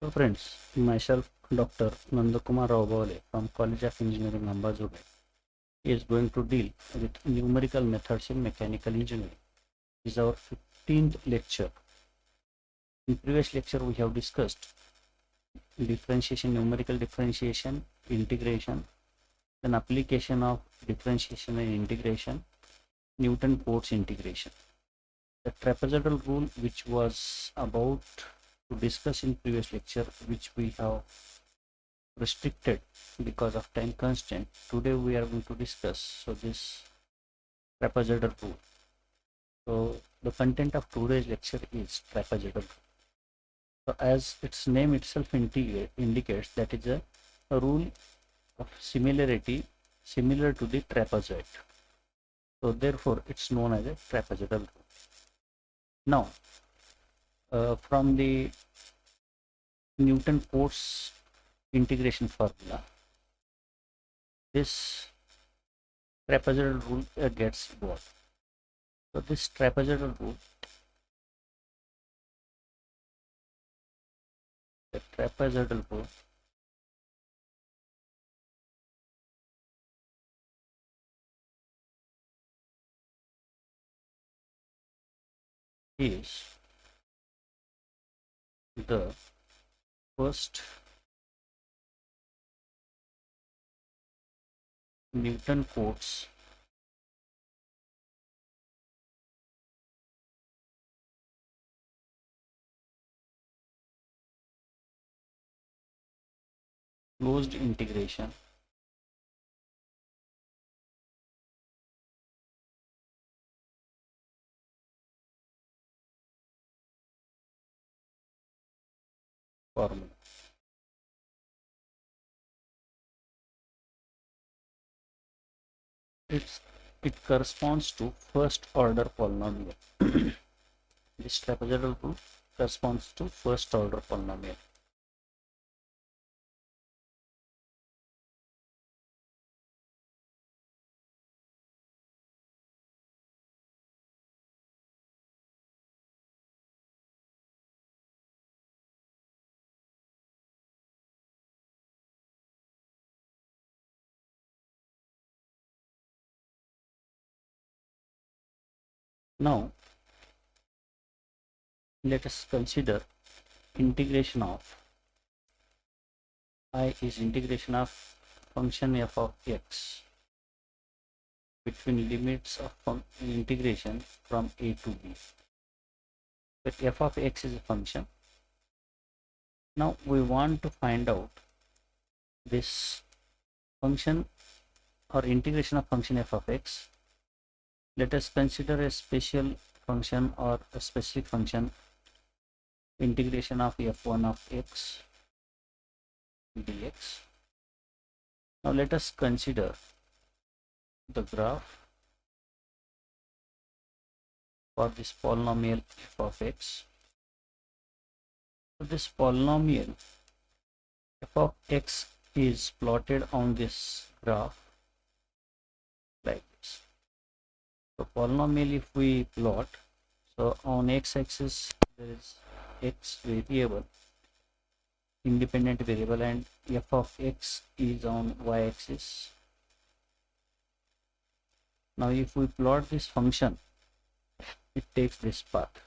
So friends, myself Dr. Nandakumar Raubale from College of Engineering Ambazube is going to deal with numerical methods in mechanical engineering. This is our 15th lecture. In previous lecture we have discussed differentiation, numerical differentiation, integration, then application of differentiation and integration, Newton-Cotes integration. The trapezoidal rule, which was about to discuss in previous lecture, which we have restricted because of time constraint, today we are going to discuss this trapezoidal rule. So the content of today's lecture is trapezoidal rule. So as its name itself indicates, that is a rule of similarity similar to the trapezoid. So therefore it's known as a trapezoidal rule. Now from the Newton-Cotes integration formula, this trapezoidal rule gets born. So this trapezoidal rule, the trapezoidal rule is the first Newton-Cotes closed integration formula. It corresponds to first order polynomial. This trapezoidal rule corresponds to first order polynomial. Now let us consider integration of I is integration of function f of x between limits of integration from a to b. But f of x is a function. Now we want to find out this function or integration of function f of x. Let us consider a special function or a specific function, integration of f1 of x dx. Now let us consider the graph for this polynomial f of x. So this polynomial f of x is plotted on this graph like this. So polynomial, if we plot, so on x-axis there is x variable, independent variable, and f of x is on y-axis. Now if we plot this function, it takes this path.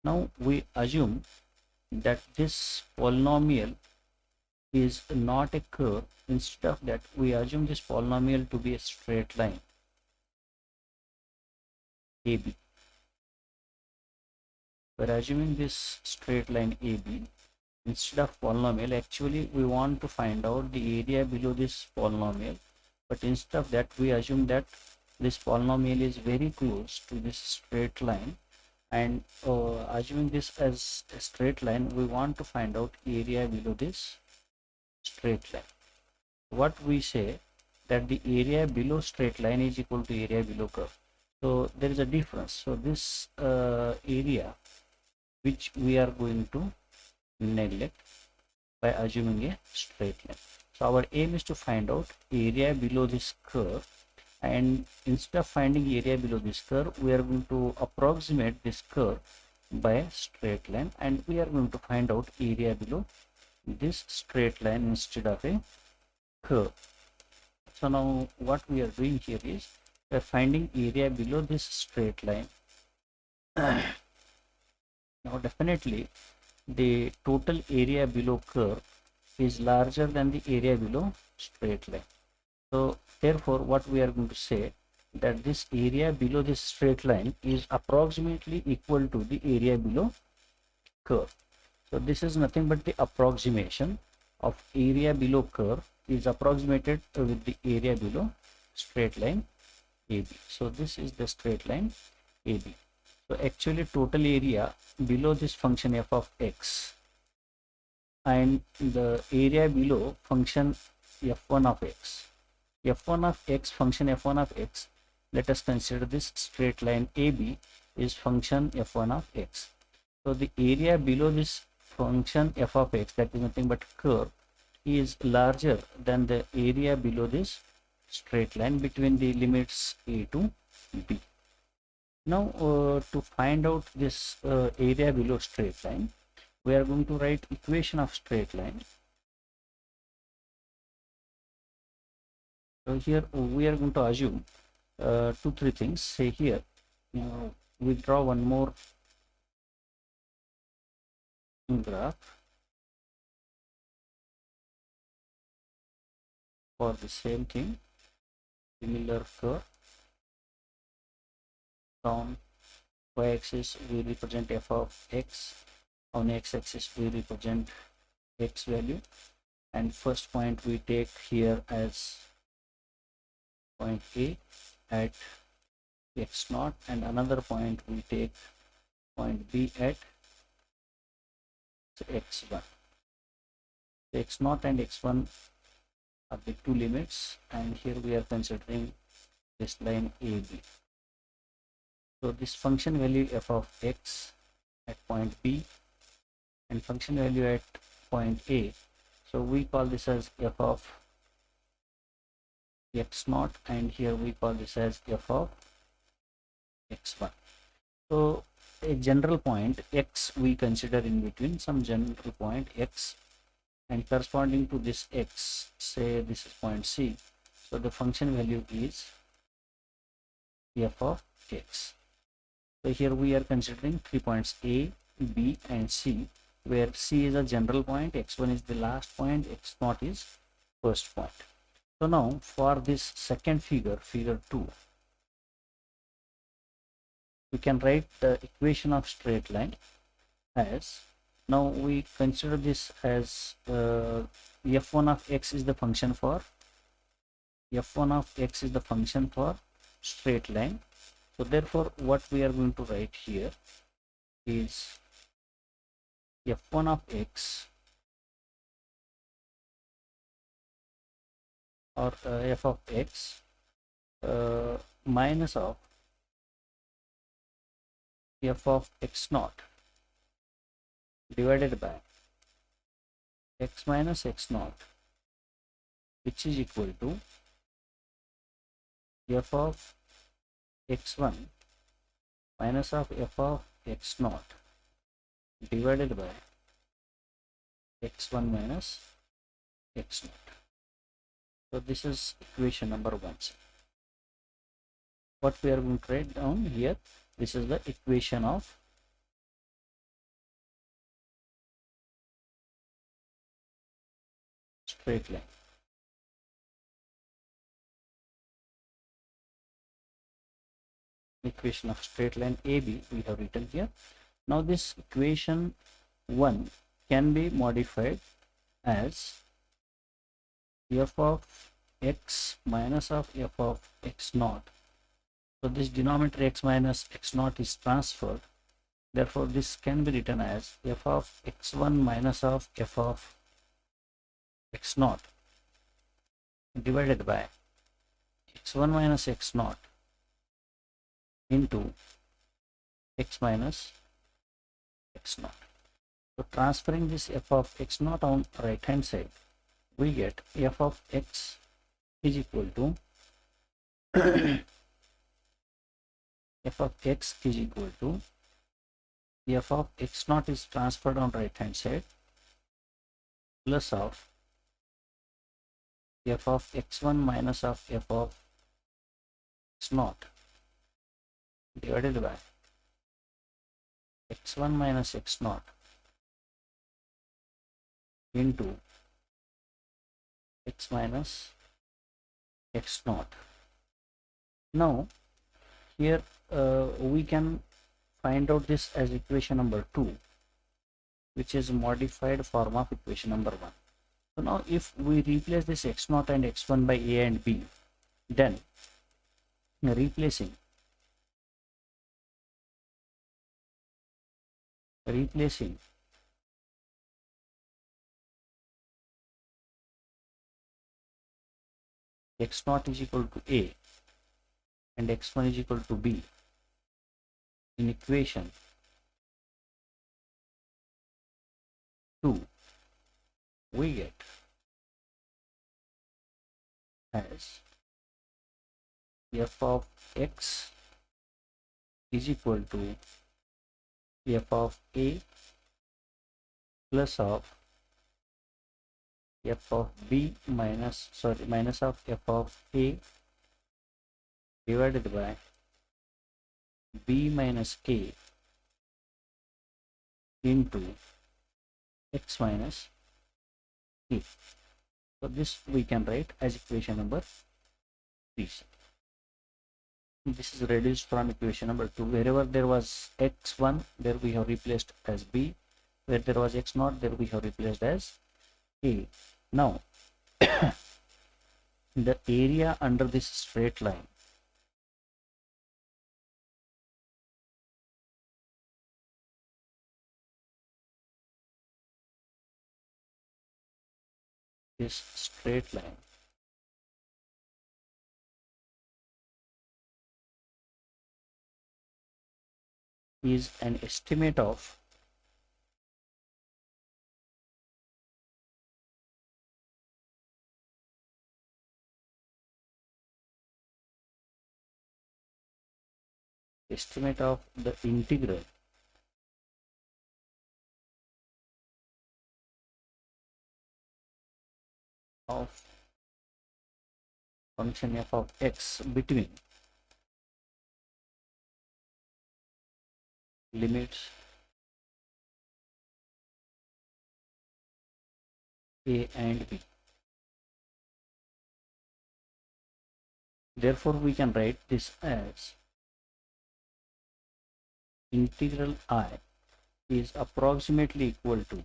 Now we assume that this polynomial is not a curve. Instead of that, we assume this polynomial to be a straight line AB. We're assuming this straight line AB instead of polynomial. Actually we want to find out the area below this polynomial, but instead of that we assume that this polynomial is very close to this straight line, and assuming this as a straight line, we want to find out area below this straight line. What we say that the area below straight line is equal to area below curve. So there is a difference. So this area which we are going to neglect by assuming a straight line. So our aim is to find out area below this curve, and instead of finding area below this curve, we are going to approximate this curve by a straight line, and we are going to find out area below this straight line instead of a curve. So now what we are doing here is we are finding area below this straight line. Now definitely the total area below curve is larger than the area below straight line. So therefore what we are going to say that this area below this straight line is approximately equal to the area below curve. So this is nothing but the approximation of area below curve is approximated with the area below straight line AB. So this is the straight line AB. So actually total area below this function f of x and the area below function f1 of x. f1 of x function f1 of x, let us consider this straight line AB is function f1 of x. So the area below this function f of x, that is nothing but curve, is larger than the area below this straight line between the limits a to b. Now to find out this area below straight line, we are going to write equation of straight line. So here we are going to assume 2-3 things. Say here we draw one more graph for the same thing, similar curve. On y-axis we represent f of x, on x-axis we represent x value, and first point we take here as point A at x0, and another point we take point B at x1. x0 and x1 are the two limits, and here we are considering this line AB. So this function value f of x at point B and function value at point A, so we call this as f of x0, and here we call this as f of x1. So a general point x we consider in between, some general point x, and corresponding to this x, say this is point C, so the function value is f of x. So here we are considering 3 points A, B and C, where C is a general point, x1 is the last point, x0 is first point. So now for this second figure, figure 2, we can write the equation of straight line as, now we consider this as f1 of x is the function for straight line. So therefore what we are going to write here is f1 of x, or f of x minus of f of x0 divided by x minus x0, which is equal to f of x1 minus of f of x0 divided by x1 minus x0. So this is equation number 1. What we are going to write down here, this is the equation of straight line. Equation of straight line AB we have written here. Now this equation 1 can be modified as f of x minus of f of x0. So this denominator x minus x0 is transferred, therefore this can be written as f of x1 minus of f of x0 divided by x1 minus x0 into x minus x0. So transferring this f of x0 on right hand side, we get f of x is equal to f of x is equal to f of x naught is transferred on right hand side plus of f of x1 minus of f of x naught divided by x1 minus x naught into x minus x naught. Now here we can find out this as equation number 2, which is modified form of equation number 1. So now if we replace this x naught and x1 by a and b, then replacing x naught is equal to a and x1 is equal to b in equation 2, we get as f of x is equal to f of a plus of f of b minus of f of a divided by b minus a into x minus a. So this we can write as equation number 3. This is reduced from equation number 2. Wherever there was x1, there we have replaced as b. Where there was x naught, there we have replaced as a. Now the area under this straight line is an estimate of the integral of function f of x between limits a and b. Therefore we can write this as integral I is approximately equal to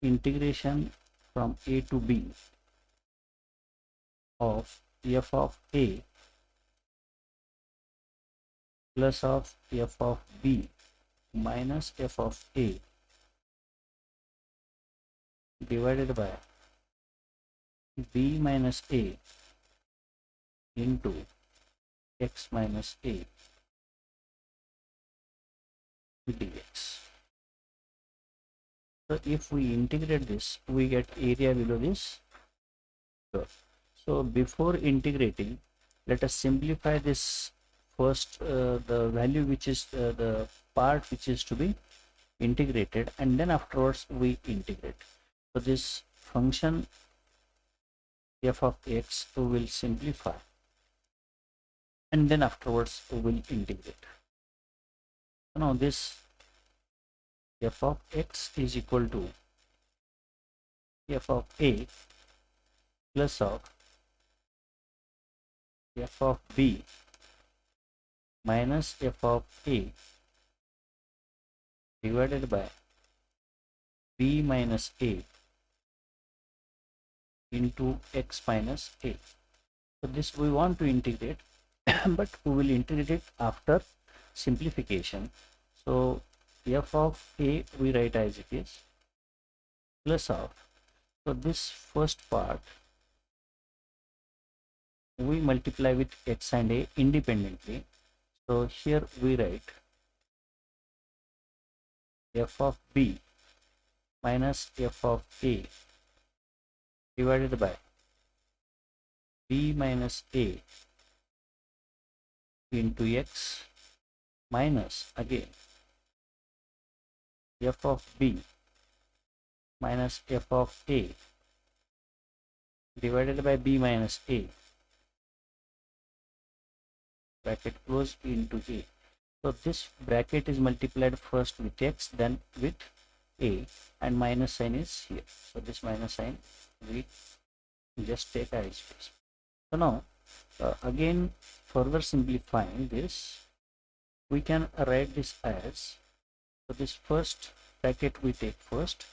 integration from a to b of f of a plus of f of b minus f of a divided by b minus a into x minus a dx. So if we integrate this, we get area below this curve. So before integrating, let us simplify this first, the value which is the part which is to be integrated, and then afterwards we integrate. So this function f of x will simplify, and then afterwards we will integrate. So now this f of x is equal to f of a plus of f of b minus f of a divided by b minus a into x minus a. So this we want to integrate, but we will integrate it after simplification. So f of a we write as it is plus of, so this first part we multiply with x and a independently. So here we write f of b minus f of a divided by b minus a into x minus again f of b minus f of a divided by b minus a, bracket close, into a. So this bracket is multiplied first with x, then with a, and minus sign is here. So this minus sign we just take as it is. So now again further simplifying this, we can write this as, so this first bracket we take first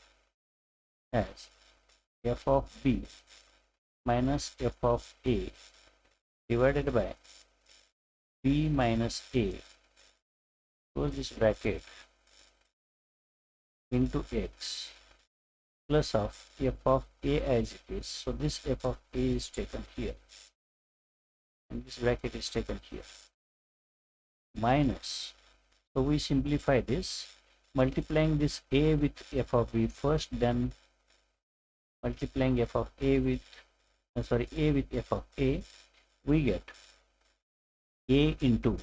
as f of b minus f of a divided by b minus a, close this bracket, into x plus of f of a as it is. So this f of a is taken here and this bracket is taken here, minus, so we simplify this, multiplying this a with f of b first, then multiplying f of a with a with f of a, we get a into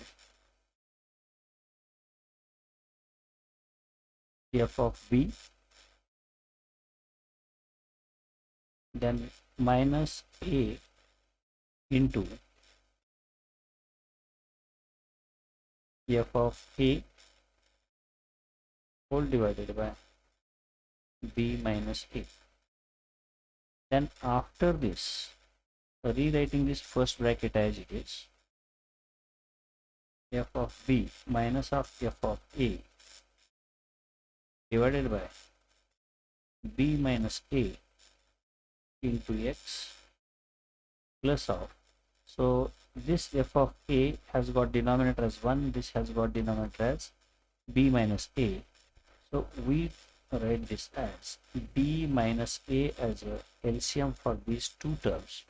f of b, then minus a into f of a whole divided by b minus a. Then after this, rewriting this first bracket as it is, f of b minus of f of a divided by b minus a into x plus of, so this f of a has got denominator as 1, this has got denominator as b minus a, so we write this as b minus a as a LCM for these two terms.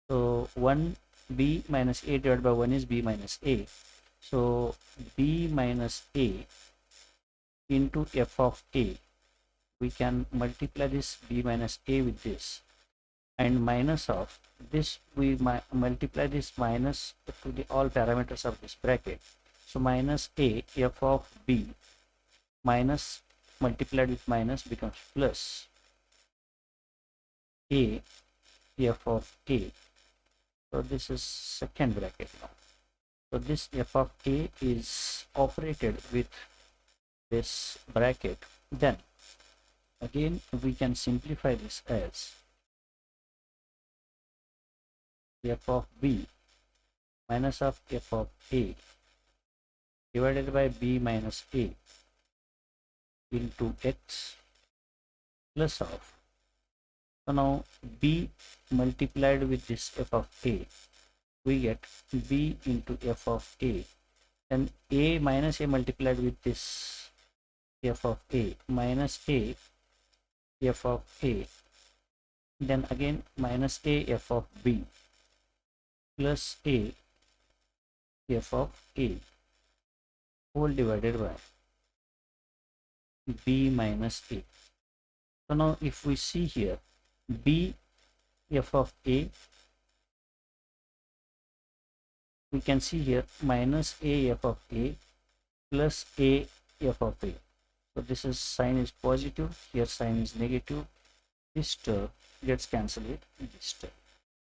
So 1 b minus a divided by 1 is b minus a, so b minus a into f of a, we can multiply this b minus a with this, and minus of this, we multiply this minus to the all parameters of this bracket, so minus a f of b minus multiplied with minus becomes plus a f of a, so this is second bracket now. So this f of a is operated with this bracket, then again we can simplify this as f of b minus of f of a divided by b minus a into x plus of, so now b multiplied with this f of a, we get b into f of a, and a minus a multiplied with this f of a minus a f of a, then again minus a f of b plus a f of a whole divided by b minus a. So now if we see here, b f of a, we can see here minus a f of a plus a f of a. So this is sign is positive, here sign is negative, this term gets cancelled with this term.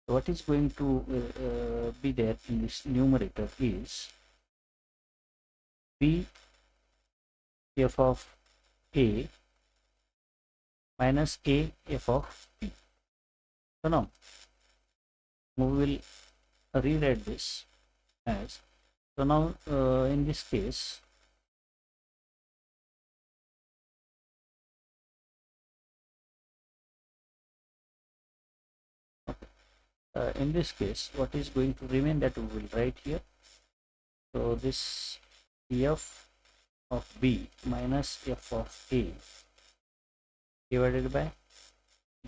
So what is going to be there in this numerator is b f of a minus a f of b. So now we will rewrite this as, so now in this case what is going to remain, that we will write here. So this f of b minus f of a divided by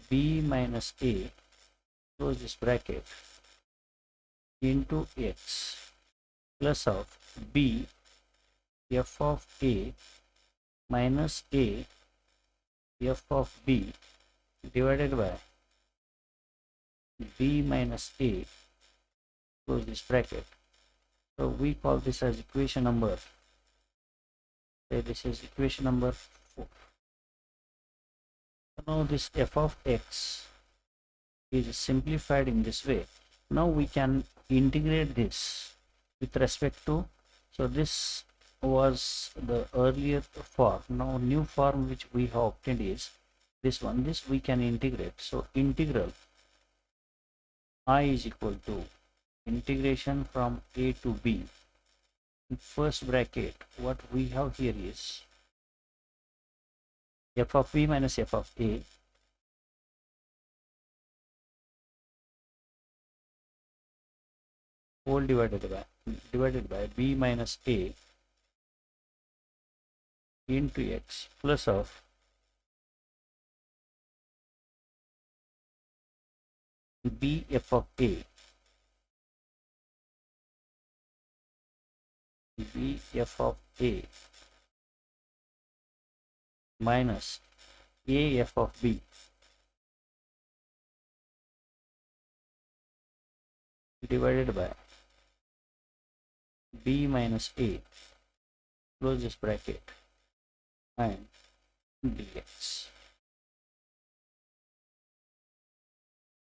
b minus a, close this bracket, into x plus of b f of a minus a f of b divided by b minus a, close this bracket. So we call this as equation number Say this is equation number 4. So now this f of x is simplified in this way. Now we can integrate this with respect to, so this was the earlier form. Now new form which we have obtained is this one. This we can integrate. So integral I is equal to integration from a to b. In first bracket, what we have here is f of b minus f of a whole divided by b minus a into x plus of b f of a b f of a minus a f of b divided by b minus a, close this bracket, and dx.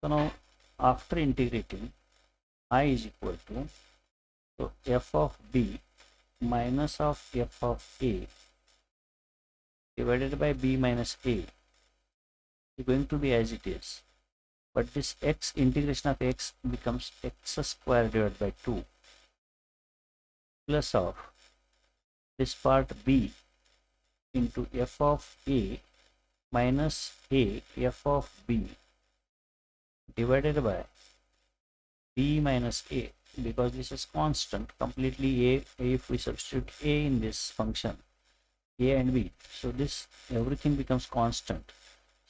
So now after integrating, I is equal to, so f of b minus of f of a divided by b minus a is going to be as it is, but this x, integration of x becomes x square divided by 2 plus of this part b into f of a minus a f of b divided by b minus a, because this is constant completely. A, if we substitute a in this function, a and b, so this everything becomes constant.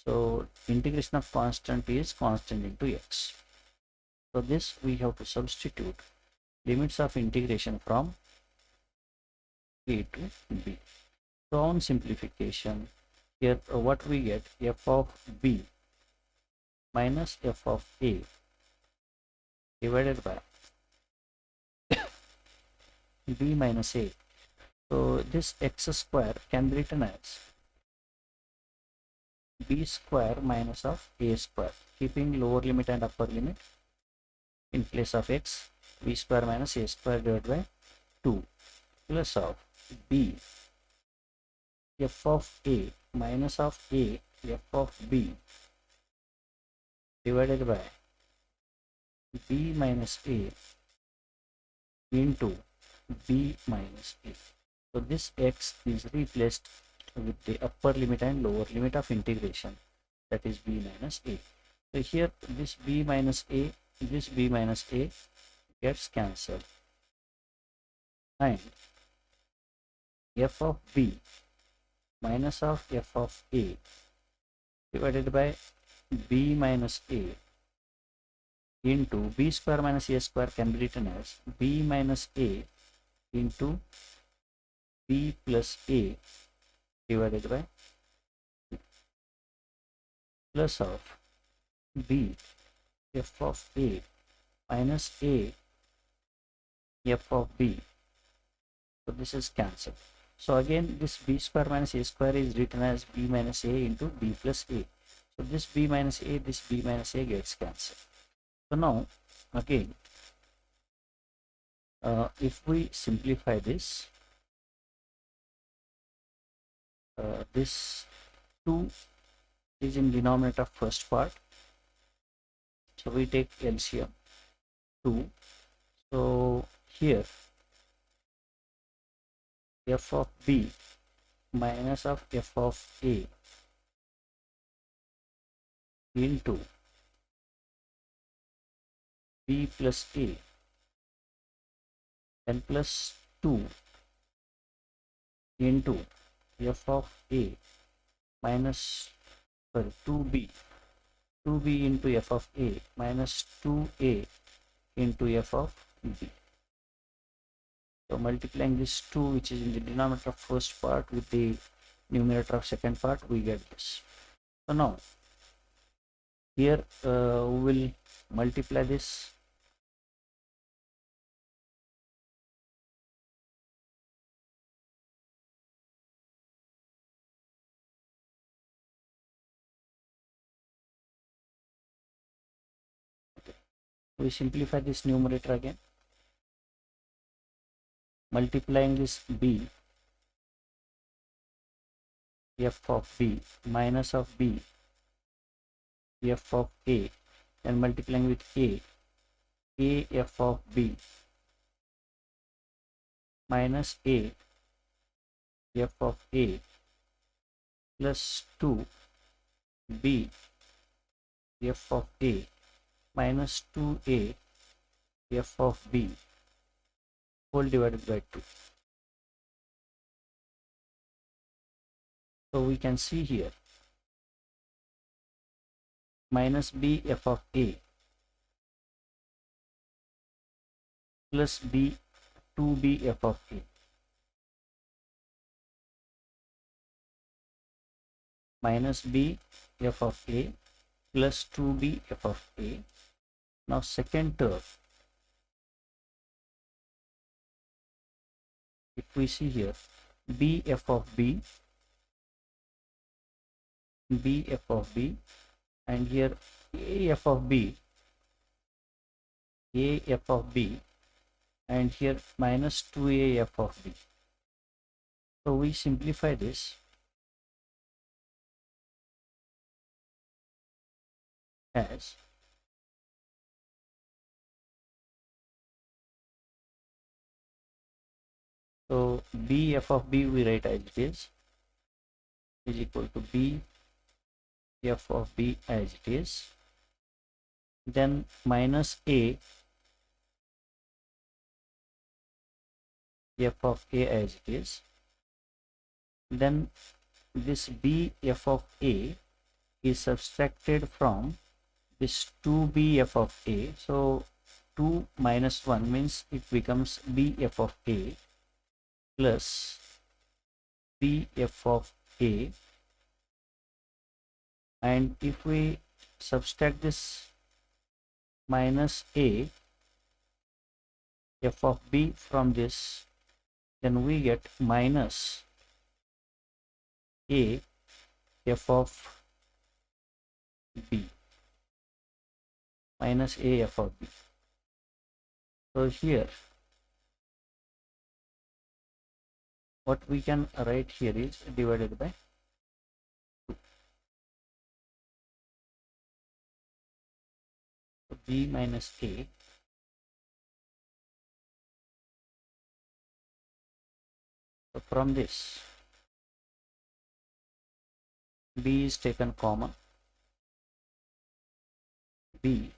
So integration of constant is constant into x. So this we have to substitute limits of integration from a to b. So on simplification, here what we get, f of b minus f of a divided by b minus a. So this x square can be written as b square minus of a square, keeping lower limit and upper limit. In place of x, b square minus a square divided by 2 plus of b f of a minus of a f of b divided by b minus a into b minus a. So this x is replaced with the upper limit and lower limit of integration, that is b minus a. So here this b minus a, this b minus a gets cancelled, and f of b minus of f of a divided by b minus a into b square minus a square can be written as b minus a into b plus a divided by plus of b f of a minus a f of b. So this is cancelled. So again this b square minus a square is written as b minus a into b plus a. So this b minus a, this b minus a gets cancelled. So now again if we simplify this, this 2 is in denominator of first part, so we take LCM 2. So here f of b minus of f of a into b plus a and plus 2 into f of a minus 2b into f of a minus 2a into f of b. So multiplying this 2 which is in the denominator of first part with the numerator of second part, we get this. So now here we will multiply this We simplify this numerator again, multiplying this b, f of b minus of b, f of a, and multiplying with a f of b minus a f of a plus 2 b f of a minus 2a f of b whole divided by 2. So we can see here minus b f of a plus b 2b f of a minus b f of a plus 2b f of a. Now second term, if we see here b f of b, b f of b, and here a f of b, a f of b, and here minus 2a f of b. So we simplify this as so b f of b we write as it is equal to b f of b as it is, then minus a f of a as it is, then this b f of a is subtracted from this 2b f of a. So 2 minus 1 means it becomes b f of a plus b f of a, and if we subtract this minus a f of b from this, then we get minus a f of b, minus a f of b. So here what we can write here is divided by 2. So b minus a so from this b is taken common, b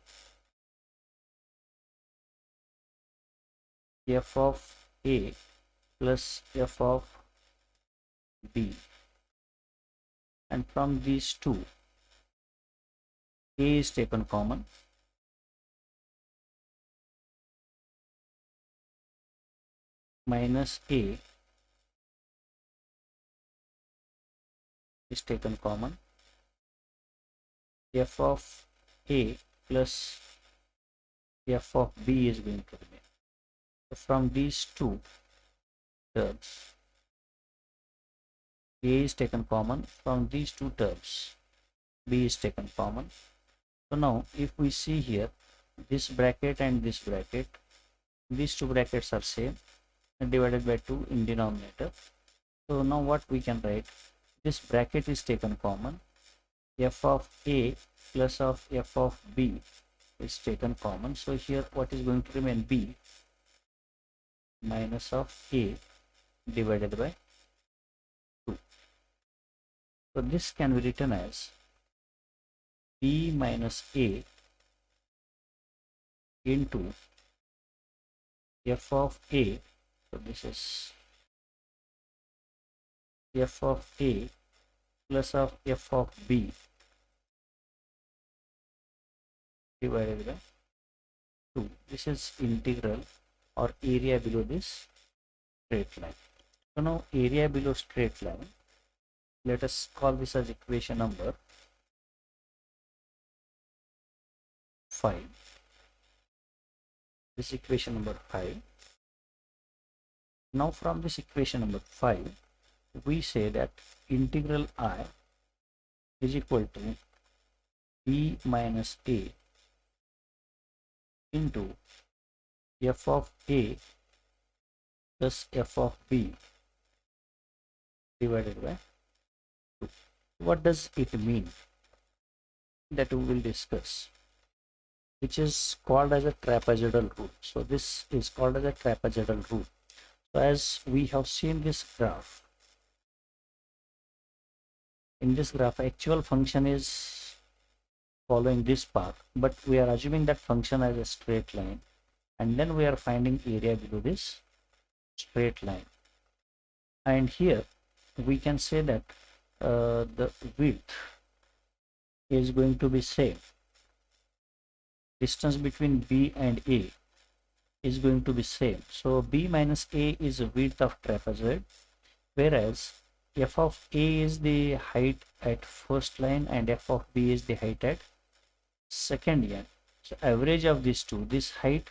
f of a plus f of b, and from these two a is taken common, minus a is taken common, f of a plus f of b is going to remain. So from these two terms a is taken common, from these two terms b is taken common. So now if we see here this bracket and this bracket, these two brackets are same and divided by 2 in denominator. So now what we can write, this bracket is taken common, f of a plus of f of b is taken common. So here what is going to remain, b minus of a divided by 2. So this can be written as b minus a into f of a. So this is f of a plus of f of b divided by 2. This is integral or area below this straight line. So now area below straight line, let us call this as equation number 5. This equation number 5. Now from this equation number 5, we say that integral I is equal to b minus a into f of a plus f of b divided by 2. What does it mean? That we will discuss, which is called as a trapezoidal rule. So this is called as a trapezoidal rule. So as we have seen this graph, in this graph actual function is following this path, but we are assuming that function as a straight line, and then we are finding area below this straight line. And here we can say that the width is going to be same. Distance between B and A is going to be same. So B minus A is the width of trapezoid, whereas f of A is the height at first line and f of B is the height at second line. So average of these two, this height,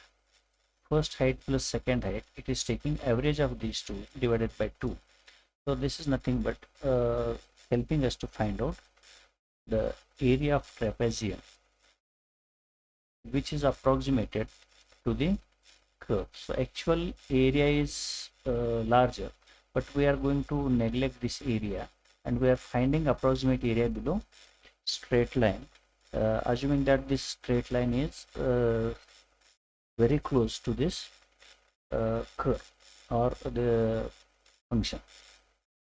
first height plus second height, it is taking average of these two divided by 2. So this is nothing but helping us to find out the area of trapezium, which is approximated to the curve. So actual area is larger, but we are going to neglect this area and we are finding approximate area below straight line, assuming that this straight line is very close to this curve or the function.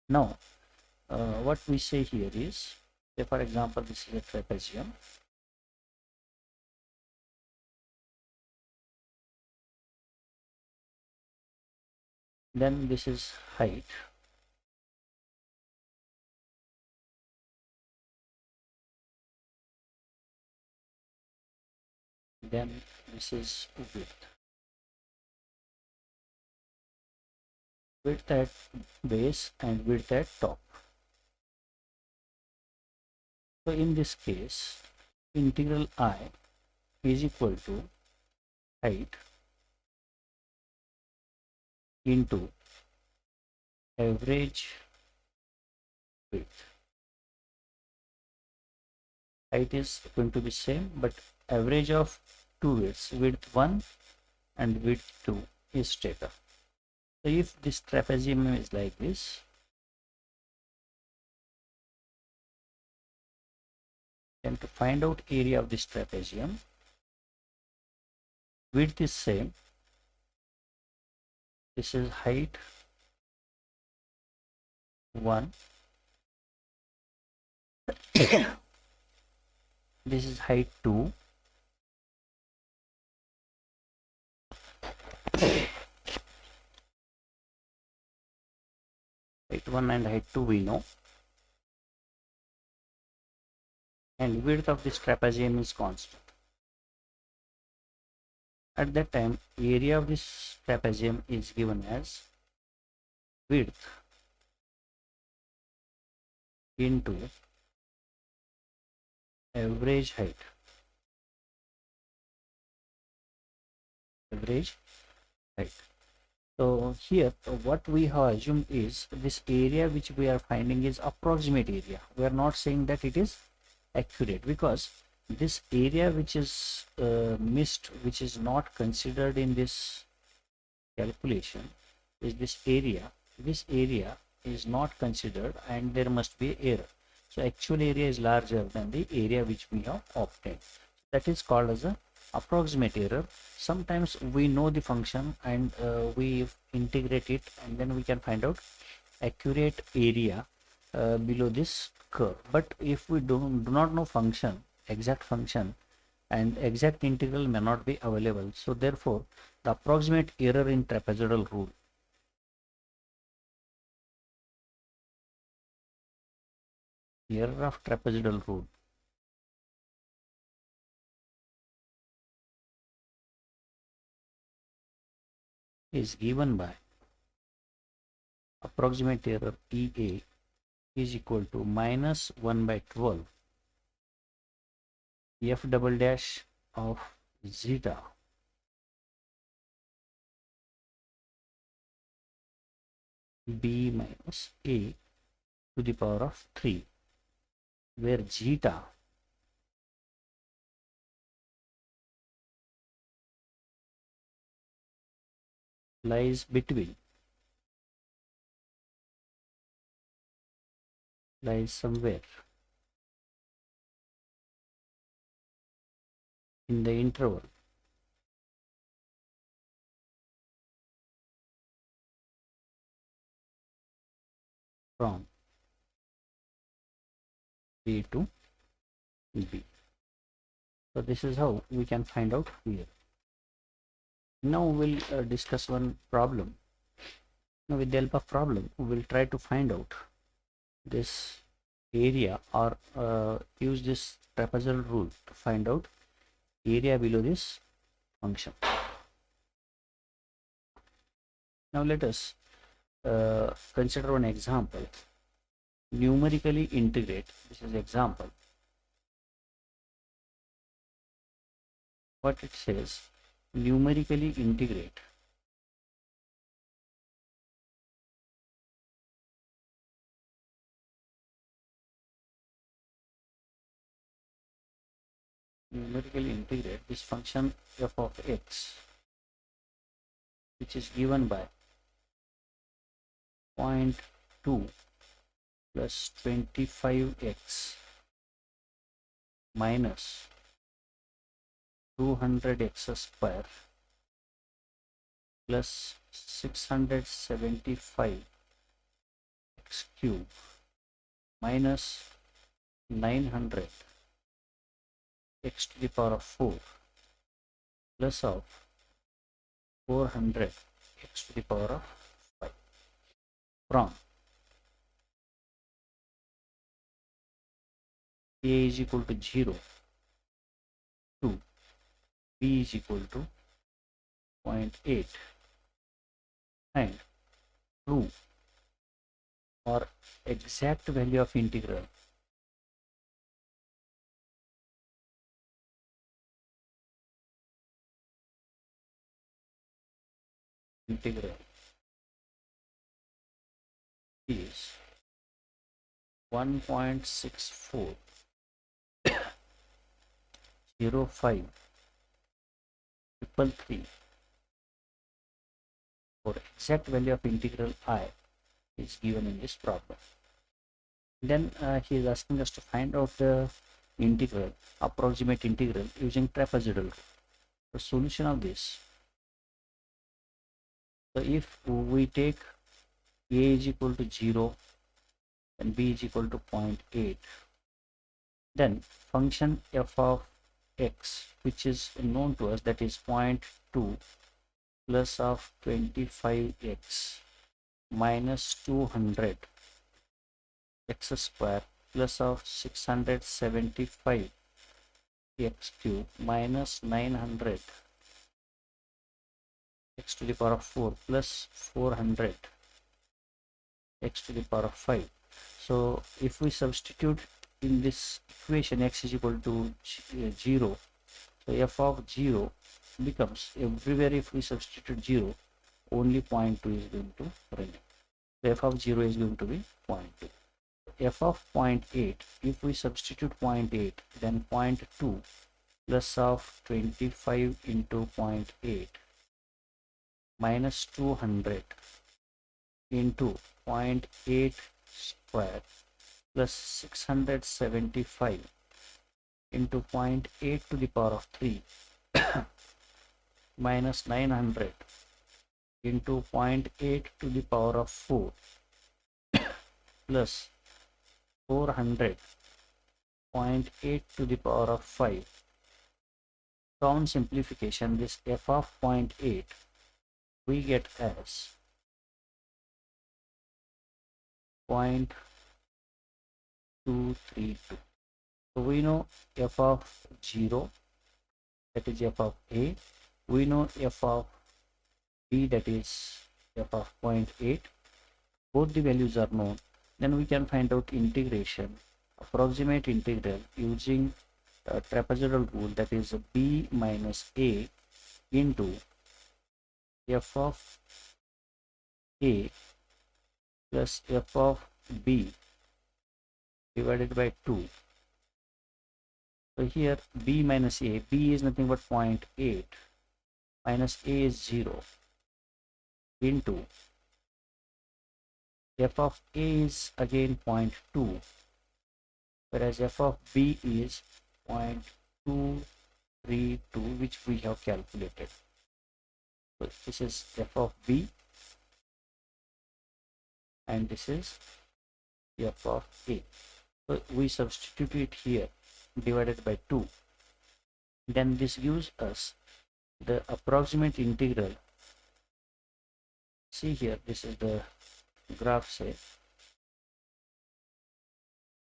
Now what we say here is, say for example this is a trapezium, then this is height, then this is width at base and width at top. So in this case, integral I is equal to height into average width. Height is going to be same, but average of two widths, width 1 and width 2 is taken. So if this trapezium is like this, then to find out area of this trapezium, width is same, this is height 1, this is height 2, height 1 and height 2 we know, and width of this trapezium is constant. At that time, area of this trapezium is given as width into average height. Average height. So here what we have assumed is this area which we are finding is approximate area. We are not saying that it is accurate, because this area which is missed, which is not considered in this calculation, is this area. This area is not considered and there must be error. So actual area is larger than the area which we have obtained. That is called as a approximate error. Sometimes we know the function and we integrate it, and then we can find out accurate area below this curve. But if we do not know function, exact function, and exact integral may not be available, so therefore the approximate error in trapezoidal rule is given by approximate error EA is equal to minus 1 by 12 f double dash of zeta b minus a to the power of 3, where zeta lies somewhere in the interval from A to B. So this is how we can find out here. Now we'll discuss one problem. Now with the help of problem, we will try to find out this area, or use this trapezoidal rule to find out area below this function. Now let us consider one example. Numerically integrate. This is example. What it says, numerically integrate this function f of x, which is given by 0.2 plus 25x minus 200x square plus 675 x cube minus 900 x to the power of 4 plus of 400 x to the power of 5 from a is equal to 0 to b is equal to 0.8 and true or exact value of integral is 1.6405 333 for exact value of integral I is given in this problem. Then he is asking us to find out the integral, approximate integral using trapezoidal rule. The solution of this, so if we take a is equal to 0 and b is equal to 0.8, then function f of x, which is known to us, that is 0.2 plus of 25x minus 200 x square plus of 675 x cube minus 900 x to the power of 4 plus 400 x to the power of 5. So if we substitute in this equation x is equal to 0, so f of 0 becomes, everywhere if we substitute 0, only 0.2 is going to remain. So f of 0 is going to be 0.2. F of 0.8, if we substitute 0.8, then 0.2 plus of 25 into 0.8 minus 200 into 0.8 square plus 675 into 0.8 to the power of 3 minus 900 into 0.8 to the power of 4 plus 400 0.8 to the power of 5. So on simplification, this f of 0.8 we get as 0.232. So we know f of 0, that is f of a. We know f of b, that is f of 0.8. Both the values are known. Then we can find out integration, approximate integral using trapezoidal rule, that is b minus a into f of a plus f of b divided by 2. So here b minus a, b is nothing but 0.8 minus a is 0. into f of a is again 0.2, whereas f of b is 0.232, which we have calculated. So this is f of b and this is f of a. So we substitute it here, divided by 2. Then this gives us the approximate integral. See here, this is the graph say.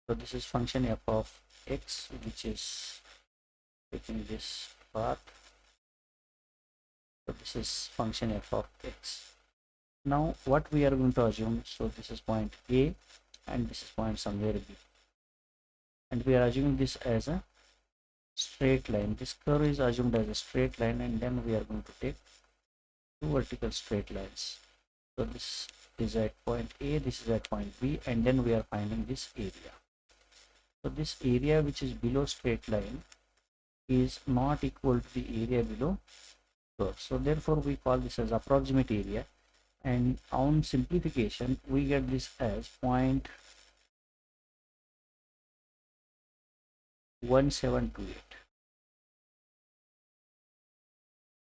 So this is function f of x, which is taking this path. So this is function f of x. Now what we are going to assume, so this is point A and this is point somewhere B, and we are assuming this as a straight line. This curve is assumed as a straight line, and then we are going to take two vertical straight lines. So this is at point A, this is at point B, and then we are finding this area. So this area which is below straight line is not equal to the area below curve. So therefore we call this as approximate area, and on simplification we get this as 0.1728.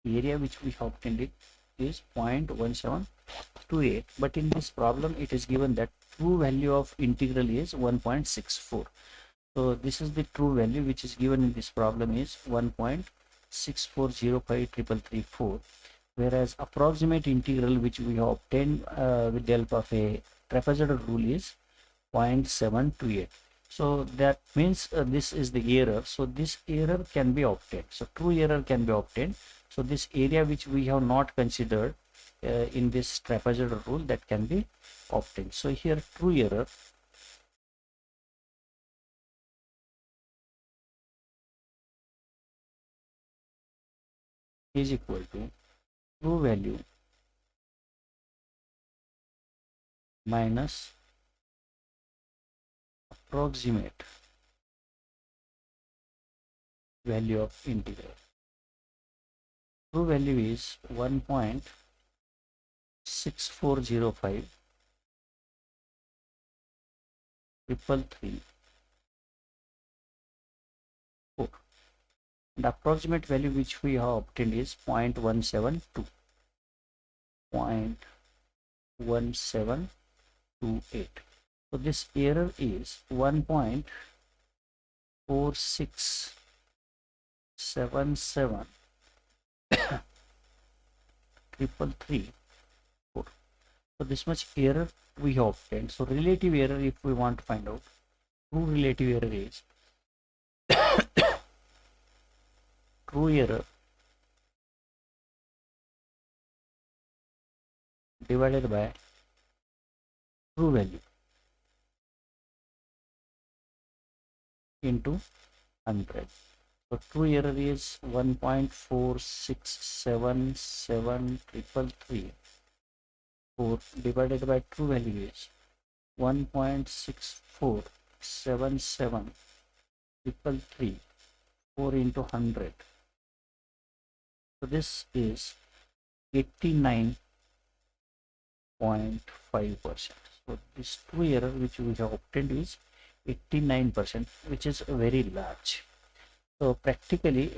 The area which we obtained it is 0.1728, but in this problem it is given that true value of integral is 1.64. So this is the true value which is given in this problem is 1.6405334, whereas approximate integral which we have obtained with the help of a trapezoidal rule is 0.728. So that means this is the error. So this error can be obtained. So true error can be obtained. So this area which we have not considered in this trapezoidal rule, that can be obtained. So here true error is equal to true value minus approximate value of integral. True value is 1.6405 triple 4. The approximate value which we have obtained is 0.172. 0.1728. So this error is 1.4677 triple 4. So this much error we have obtained. So relative error, if we want to find out, true relative error is true error divided by true value into 100. So true error is 1.4677 divided by true value is 1.6477 4 into 100. So this is 89.5%. So this true error which we have obtained is 89%, which is very large. So practically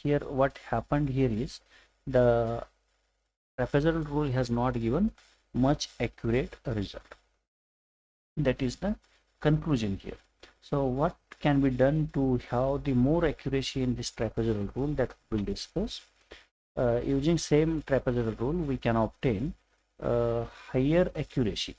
here what happened here is the trapezoidal rule has not given much accurate result. That is the conclusion here. So what can be done to have the more accuracy in this trapezoidal rule, that we will discuss. Using same trapezoidal rule we can obtain higher accuracy.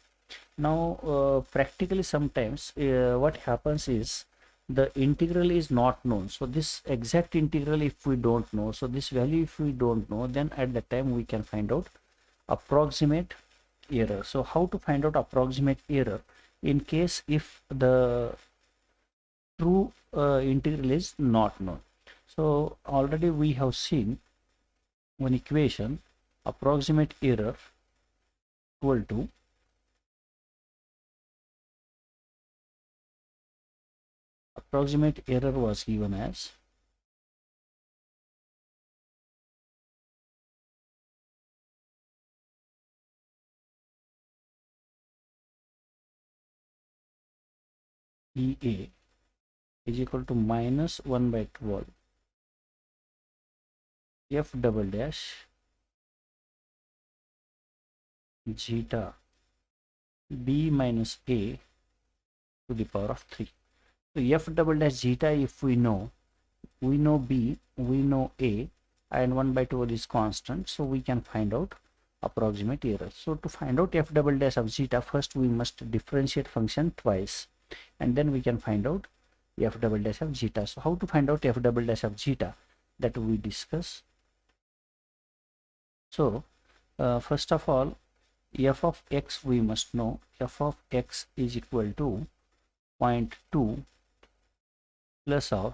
Now practically sometimes what happens is the integral is not known. So this exact integral if we don't know, so this value if we don't know, then at that time we can find out approximate error. So how to find out approximate error in case if the true integral is not known? So already we have seen one equation, approximate error equal to approximate error was given as EA is equal to minus 1 by 12 F double dash zeta B minus A to the power of 3. So F double dash zeta, if we know B, we know A, and 1 by 12 is constant, so we can find out approximate error. So to find out F double dash of zeta, first we must differentiate function twice, and then we can find out F double dash of zeta. So how to find out F double dash of zeta, that we discuss. So first of all, f of x we must know. F of x is equal to 0.2 plus of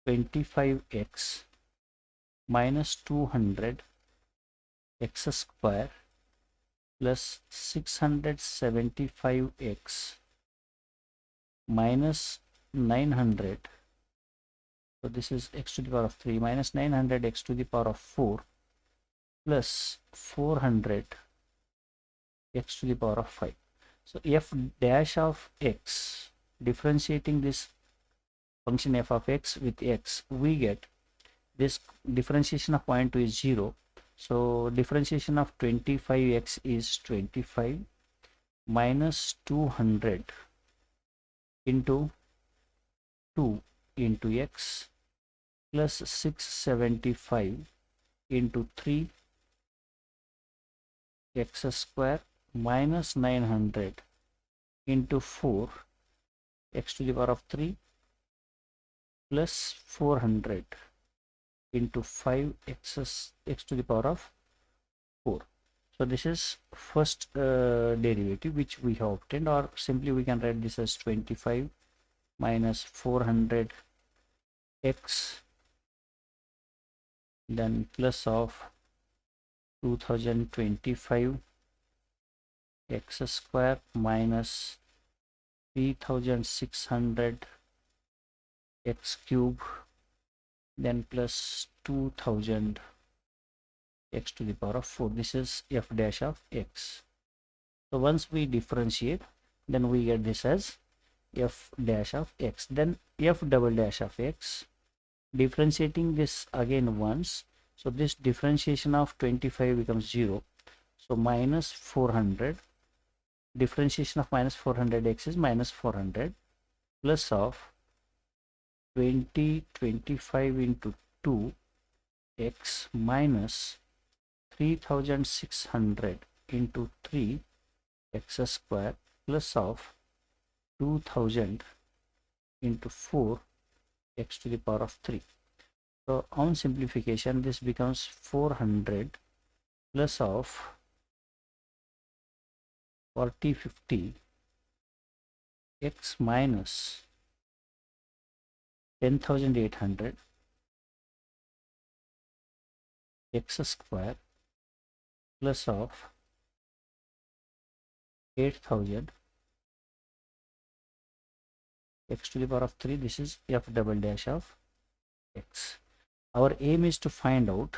25x minus 200 x square plus 675x minus 900. So this is x to the power of 3 minus 900 x to the power of 4 plus 400 x to the power of 5. So f dash of x, differentiating this function f of x with x, we get this differentiation of 0.2 is 0. So differentiation of 25x is 25 minus 200 into 2 into x plus 675 into 3 x square minus 900 into 4 x to the power of 3 plus 400 into 5 x to the power of 4. So this is first derivative which we have obtained, or simply we can write this as 25 minus 400 x, then plus of 2025 x square minus 3600 x cube, then plus 2000 x to the power of 4. This is f dash of x. So once we differentiate, then we get this as f dash of x. Then f double dash of x, differentiating this again once, so this differentiation of 25 becomes 0. So minus 400, differentiation of minus 400x is minus 400 plus of 25 into 2 x minus 3600 into 3 x square plus of 2000 into 4 x to the power of 3. So on simplification, this becomes 400 plus of 4050 x minus 10,800 x square plus of 8,000 x to the power of 3. This is f double dash of x. Our aim is to find out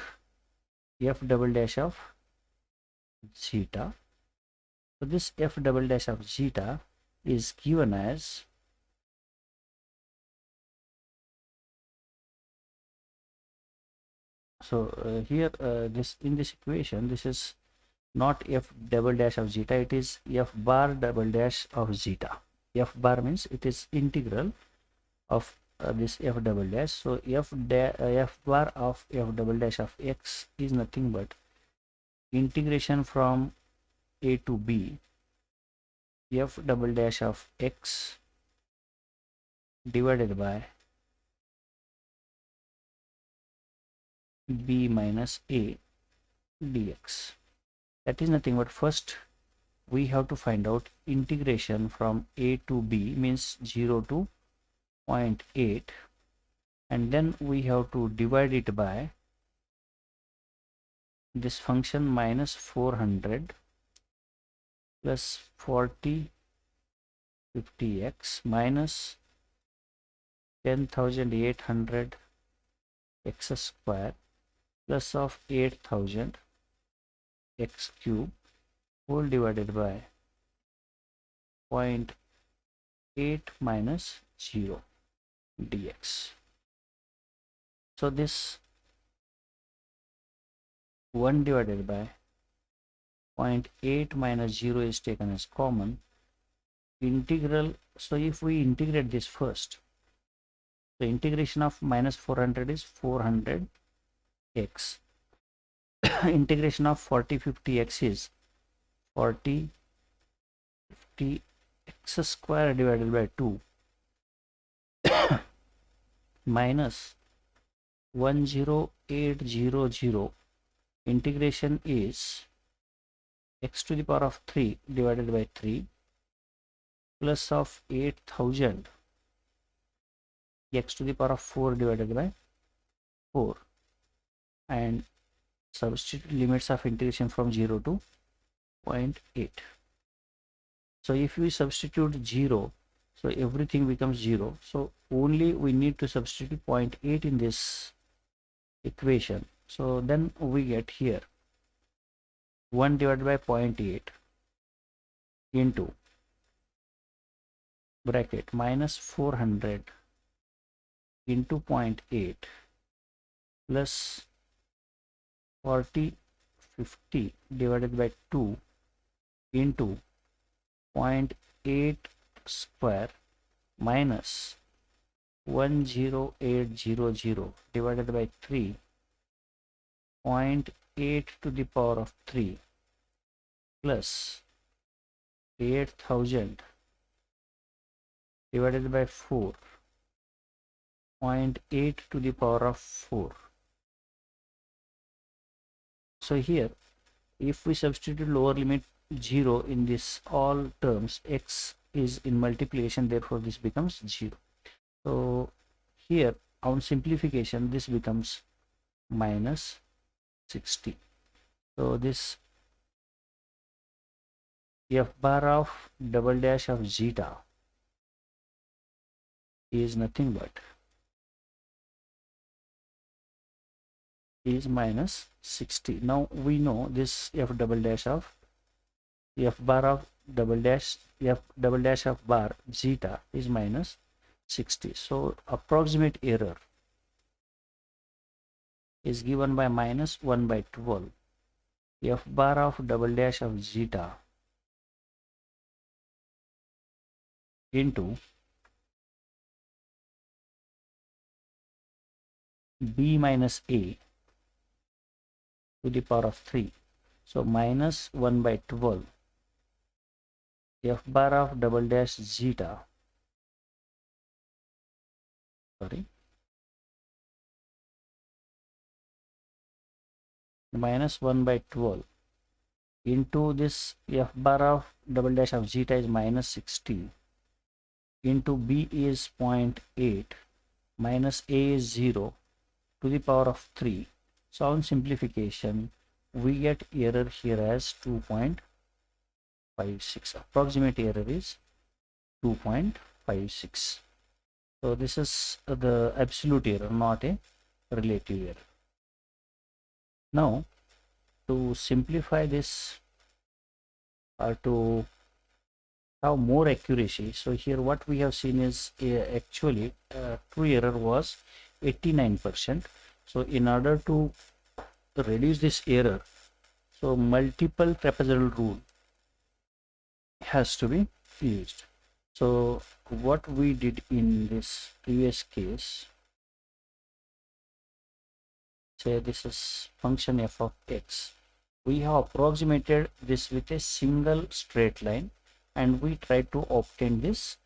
f double dash of zeta. So this f double dash of zeta is given as here this in this equation, this is not f double dash of zeta, it is f bar double dash of zeta. F bar means it is integral of this f double dash. So f bar of f double dash of x is nothing but integration from a to b f double dash of x divided by b minus a dx. That is nothing but, first we have to find out integration from a to b, means 0 to 0.8, and then we have to divide it by this function minus 400 plus 4050x minus 10,800 x square plus of 8,000 x cube whole divided by 0.8 8 minus 0 dx. So this 1 divided by 0.8 minus 0 is taken as common. Integral, so if we integrate this first, the integration of minus 400 is 400x. Integration of 4050x is 4050x square divided by 2 minus 10800. Integration is x to the power of 3 divided by 3 plus of 8000 x to the power of 4 divided by 4, and substitute limits of integration from 0 to 0.8. So if we substitute 0, so everything becomes 0. So only we need to substitute 0.8 in this equation. So then we get here 1 divided by 0.8 into bracket minus 400 into 0.8 plus 4050 divided by 2 into 0.8 square minus 10800 divided by 3, 0.8 to the power of 3 plus 8000 divided by 4, 0.8 to the power of 4. So here, if we substitute lower limit 0 in this all terms, x is in multiplication, therefore this becomes 0. So here on simplification this becomes minus 60. So this f bar of double dash of zeta is nothing but is minus 60. Now we know this f double dash of f bar of double dash of bar zeta is minus 60. So approximate error is given by minus 1 by 12 f bar of double dash of zeta into b minus a to the power of 3. So minus 1 by 12 f bar of double dash zeta, minus 1 by 12 into this f bar of double dash of zeta is minus 60 into b is 0.8 minus a is 0 to the power of 3. So on simplification we get error here as 2.56. Approximate error is 2.56. So this is the absolute error, not a relative error. Now to simplify this or to have more accuracy, so here what we have seen is actually true error was 89%. So in order to reduce this error, so multiple trapezoidal rule has to be used. So what we did in this previous case, say this is function f of x, we have approximated this with a single straight line and we try to obtain this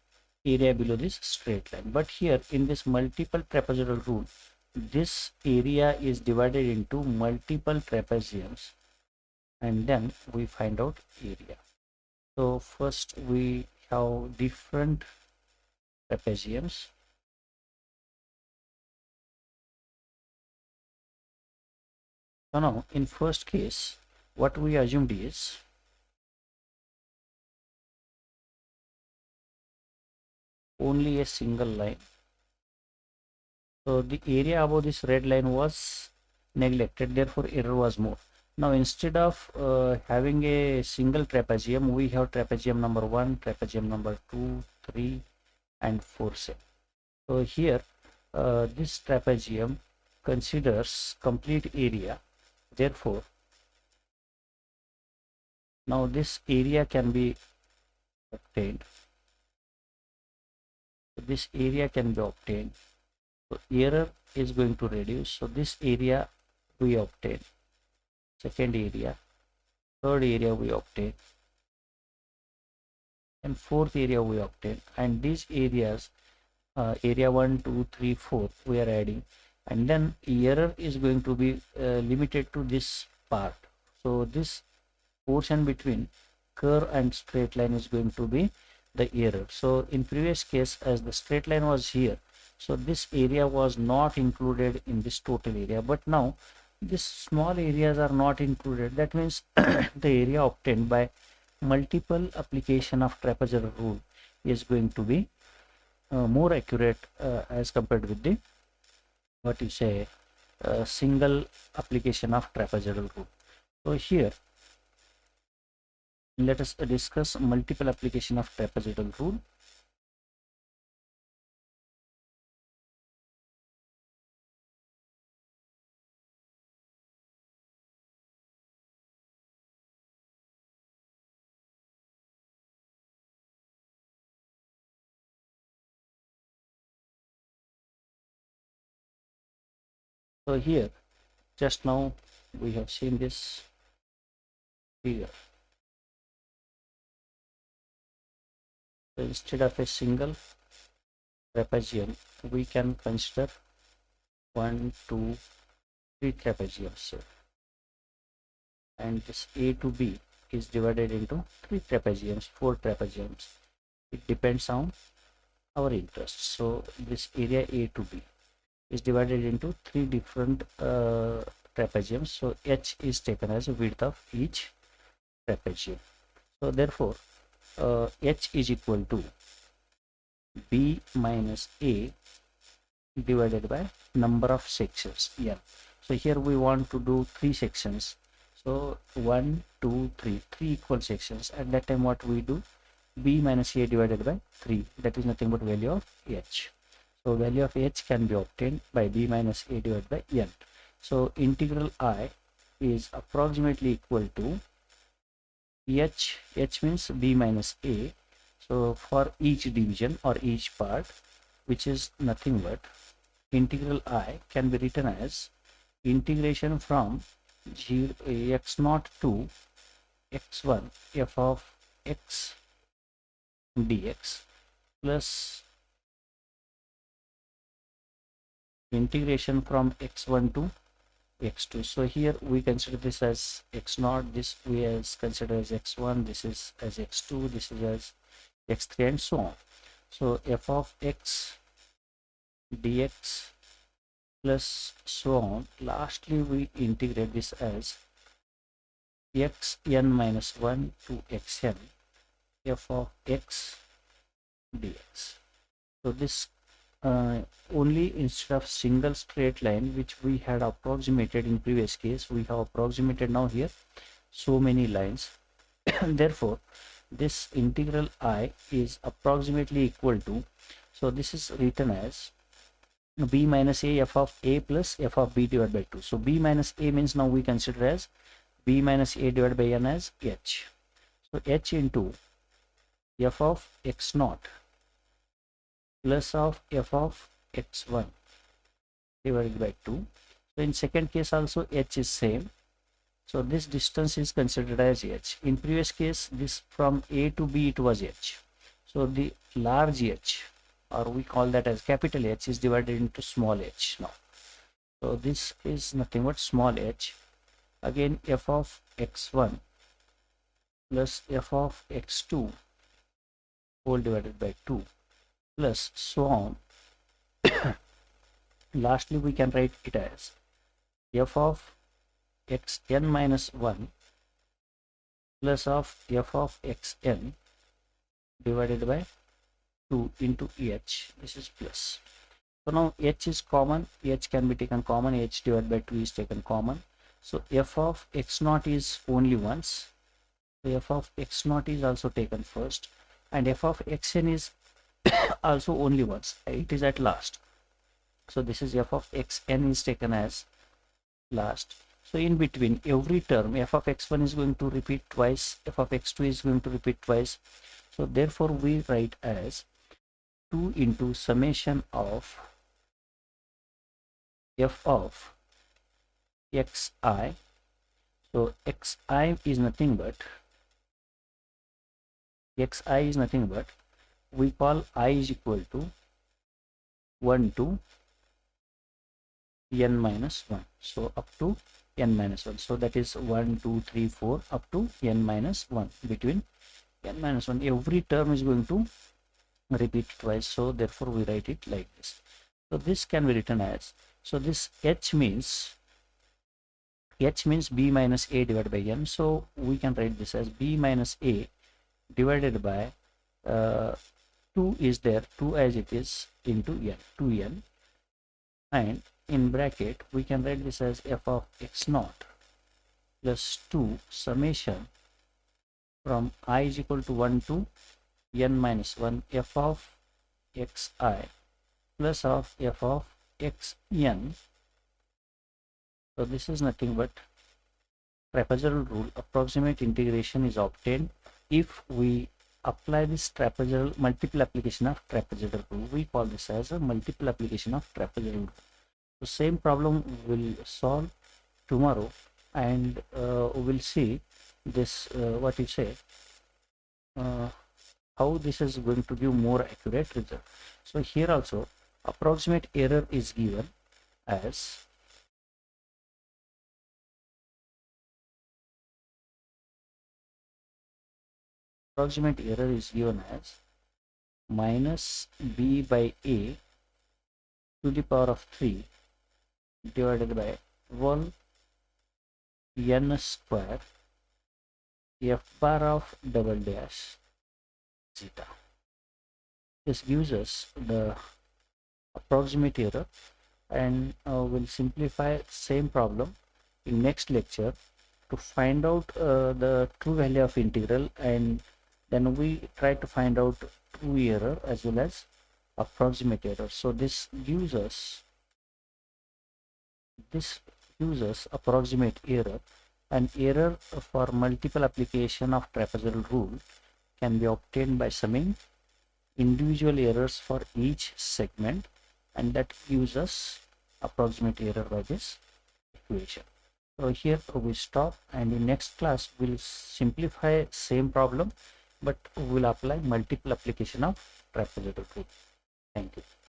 area below this straight line. But here in this multiple trapezoidal rule, this area is divided into multiple trapeziums and then we find out area. So first we have different trapeziums. So now in first case what we assumed is only a single line. So the area above this red line was neglected, therefore error was more. Now instead of having a single trapezium, we have trapezium number 1, trapezium number 2, 3, and 4 cell. So here this trapezium considers complete area. Therefore, now this area can be obtained. So this area can be obtained. So error is going to reduce. So this area we obtain. Second area, third area we obtain, and fourth area we obtain. And these areas, area 1, 2, 3, 4, we are adding. And then error is going to be limited to this part. So this portion between curve and straight line is going to be the error. So in previous case, as the straight line was here, so this area was not included in this total area, but now these small areas are not included. That means the area obtained by multiple application of trapezoidal rule is going to be more accurate as compared with the what you say single application of trapezoidal rule. So here let us discuss multiple application of trapezoidal rule. So here just now we have seen this figure. So instead of a single trapezium, we can consider 1, 2, 3 trapeziums. And this A to B is divided into 3 trapeziums, 4 trapeziums. It depends on our interest. So this area A to B is divided into 3 different trapeziums. So H is taken as a width of each trapezium. So therefore H is equal to B minus A divided by number of sections N. So here we want to do 3 sections. So 1, 2, 3 equal sections. At that time what we do, B minus A divided by 3, that is nothing but value of H. So value of H can be obtained by B minus A divided by N. So integral I is approximately equal to H means B minus A. So for each division or each part, which is nothing but integral I can be written as integration from x0 to x1 f of x dx plus integration from x1 to x2. So here we consider this as x0, this we as consider as x1, this is as x2, this is as x3, and so on. So f of x dx plus so on. Lastly we integrate this as xn minus 1 to xn f of x dx. So this only instead of single straight line which we had approximated in previous case, we have approximated now here so many lines. Therefore this integral I is approximately equal to, so this is written as B minus A f of A plus f of B divided by 2. So B minus A means now we consider as B minus A divided by N as H. So H into f of x0 plus of f of x1 divided by 2. So in second case also H is same. So this distance is considered as H. In previous case this from A to B it was H. So the large H, or we call that as capital H, is divided into small h now. So this is nothing but small h. Again f of x1 plus f of x2 whole divided by 2 plus so on. Lastly we can write it as f of xn minus 1 plus of f of xn divided by 2 into h. This is plus. So now h is common, h can be taken common, h divided by 2 is taken common. So f of x0 is only once, so f of x0 is also taken first, and f of xn is also only once, it is at last. So this is f of xn is taken as last. So in between every term, f of x1 is going to repeat twice, f of x2 is going to repeat twice. So therefore we write as 2 into summation of f of xi. So xi is nothing but we call I is equal to 1 to n minus 1. So up to n minus 1. So that is 1, 2, 3, 4 up to n minus 1. Between n minus 1, every term is going to repeat twice. So therefore we write it like this. So this can be written as, so this h means b minus a divided by n. So we can write this as b minus a divided by 2 is there, 2 as it is into n, 2n, and in bracket we can write this as f of x naught plus 2 summation from I is equal to 1 to n minus 1 f of xi plus of f of xn. So this is nothing but trapezoidal rule. Approximate integration is obtained if we apply this trapezoidal multiple application of trapezoidal rule. We call this as a multiple application of trapezoidal rule. The same problem will solve tomorrow, and we'll see this what you say how this is going to give more accurate result. So here also approximate error is given as minus b by a to the power of 3 divided by 1 n square f bar of double dash zeta. This gives us the approximate error, and we'll simplify same problem in next lecture to find out the true value of integral, and then we try to find out true error as well as approximate error. So this gives us approximate error, and error for multiple application of trapezoidal rule can be obtained by summing individual errors for each segment, and that gives us approximate error by this equation. So here we stop, and in next class we'll simplify same problem, but we'll apply multiple application of trapezoidal rule. Thank you.